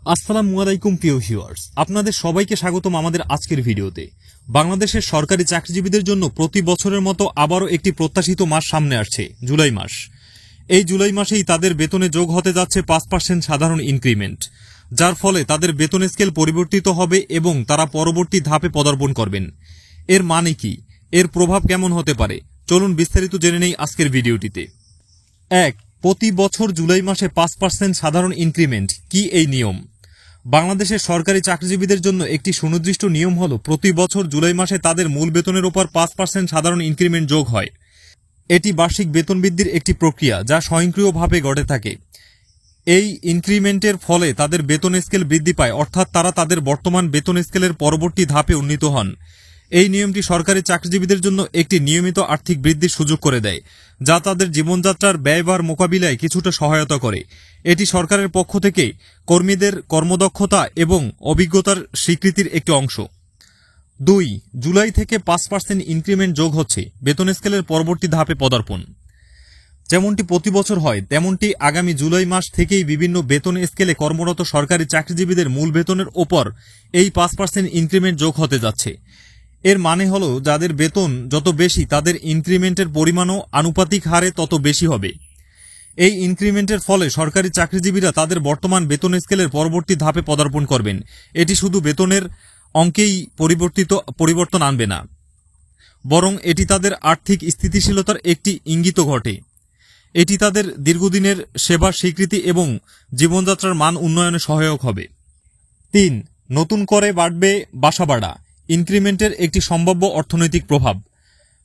আসসালামু আলাইকুম প্রিয় ভিউয়ার্স, আপনাদের সবাইকে স্বাগতম আমাদের আজকের ভিডিওতে। বাংলাদেশের সরকারি চাকরিজীবীদের জন্য প্রতি বছরের মতো আবারও একটি প্রত্যাশিত মাস সামনে আসছে, জুলাই মাস। এই জুলাই মাসেই তাদের বেতনে যোগ হতে যাচ্ছে 5% সাধারণ ইনক্রিমেন্ট, যার ফলে তাদের বেতন স্কেল পরিবর্তিত হবে এবং তারা পরবর্তী ধাপে পদার্পণ করবেন। এর মানে কি, এর প্রভাব কেমন হতে পারে, চলুন বিস্তারিত জেনে নেই আজকের ভিডিওটিতে। 1. প্রতি বছর জুলাই মাসে 5% সাধারণ ইনক্রিমেন্ট কি এই নিয়ম? বাংলাদেশের সরকারি চাকরিজীবীদের জন্য একটি সুনির্দিষ্ট নিয়ম হল প্রতি বছর জুলাই মাসে তাদের মূল বেতনের উপর 5% সাধারণ ইনক্রিমেন্ট যোগ হয়। এটি বার্ষিক বেতন বৃদ্ধির একটি প্রক্রিয়া যা স্বয়ংক্রিয়ভাবে ঘটে থাকে। এই ইনক্রিমেন্টের ফলে তাদের বেতন স্কেল বৃদ্ধি পায়, অর্থাৎ তারা তাদের বর্তমান বেতন স্কেলের পরবর্তী ধাপে উন্নীত হন। এই নিয়মটি সরকারি চাকরিজীবীদের জন্য একটি নিয়মিত আর্থিক বৃদ্ধির সুযোগ করে দেয়, যা তাদের জীবনযাত্রার ব্যয়ভার মোকাবিলায় কিছুটা সহায়তা করে। এটি সরকারের পক্ষ থেকে কর্মীদের কর্মদক্ষতা এবং অভিজ্ঞতার স্বীকৃতির একটি অংশ। 2. জুলাই থেকে 5% ইনক্রিমেন্ট যোগ হচ্ছে বেতন স্কেলের পরবর্তী ধাপে পদার্পণ। যেমনটি প্রতি বছর হয়, তেমনটি আগামী জুলাই মাস থেকেই বিভিন্ন বেতন স্কেলে কর্মরত সরকারি চাকরিজীবীদের মূল বেতনের ওপর এই 5% ইনক্রিমেন্ট যোগ হতে যাচ্ছে। এর মানে হল, যাদের বেতন যত বেশি তাদের ইনক্রিমেন্টের পরিমাণও আনুপাতিক হারে তত বেশি হবে। এই ইনক্রিমেন্টের ফলে সরকারি চাকরিজীবীরা তাদের বর্তমান বেতন স্কেলের পরবর্তী ধাপে পদার্পণ করবেন। এটি শুধু বেতনের অঙ্কেই পরিবর্তন আনবে না, বরং এটি তাদের আর্থিক স্থিতিশীলতার একটি ইঙ্গিত ঘটে। এটি তাদের দীর্ঘদিনের সেবার স্বীকৃতি এবং জীবনযাত্রার মান উন্নয়নে সহায়ক হবে। 3. নতুন করে বাড়বে বাসা ভাড়া, ইনক্রিমেন্টের একটি সম্ভাব্য অর্থনৈতিক প্রভাব।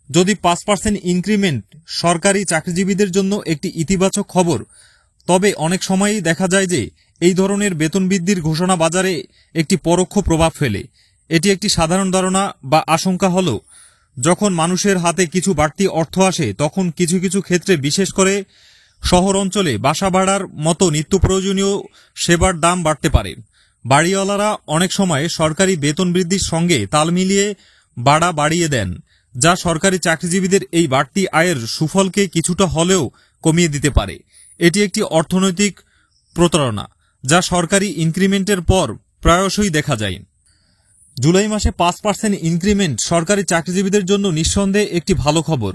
যদি 5% ইনক্রিমেন্ট সরকারি চাকরিজীবীদের জন্য একটি ইতিবাচক খবর, তবে অনেক সময়ই দেখা যায় যে এই ধরনের বেতন বৃদ্ধির ঘোষণা বাজারে একটি পরোক্ষ প্রভাব ফেলে। এটি একটি সাধারণ ধারণা বা আশঙ্কা হল, যখন মানুষের হাতে কিছু বাড়তি অর্থ আসে তখন কিছু কিছু ক্ষেত্রে, বিশেষ করে শহর অঞ্চলে, বাসা ভাড়ার মতো নিত্য প্রয়োজনীয় সেবার দাম বাড়তে পারে। বাড়িওয়ালারা অনেক সময় সরকারি বেতন বৃদ্ধির সঙ্গে তাল মিলিয়ে ভাড়া বাড়িয়ে দেন, যা সরকারি চাকরিজীবীদের এই বাড়তি আয়ের সুফলকে কিছুটা হলেও কমিয়ে দিতে পারে। এটি একটি অর্থনৈতিক প্রতারণা যা সরকারি ইনক্রিমেন্টের পর প্রায়শই দেখা যায়। জুলাই মাসে 5% ইনক্রিমেন্ট সরকারি চাকরিজীবীদের জন্য নিঃসন্দেহে একটি ভালো খবর,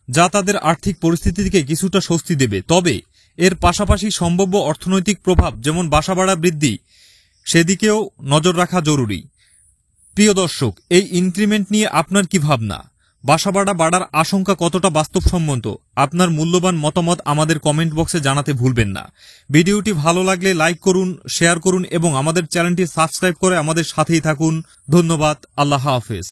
যা তাদের আর্থিক পরিস্থিতিকে কিছুটা স্বস্তি দেবে। তবে এর পাশাপাশি সম্ভাব্য অর্থনৈতিক প্রভাব, যেমন বাসা ভাড়া বৃদ্ধি, সেদিকেও নজর রাখা জরুরি। প্রিয় দর্শক, এই ইনক্রিমেন্ট নিয়ে আপনার কি ভাবনা? বাসা ভাড়া বাড়ার আশঙ্কা কতটা বাস্তবসম্মত? আপনার মূল্যবান মতামত আমাদের কমেন্ট বক্সে জানাতে ভুলবেন না। ভিডিওটি ভালো লাগলে লাইক করুন, শেয়ার করুন এবং আমাদের চ্যানেলটি সাবস্ক্রাইব করে আমাদের সাথেই থাকুন। ধন্যবাদ। আল্লাহ হাফেজ।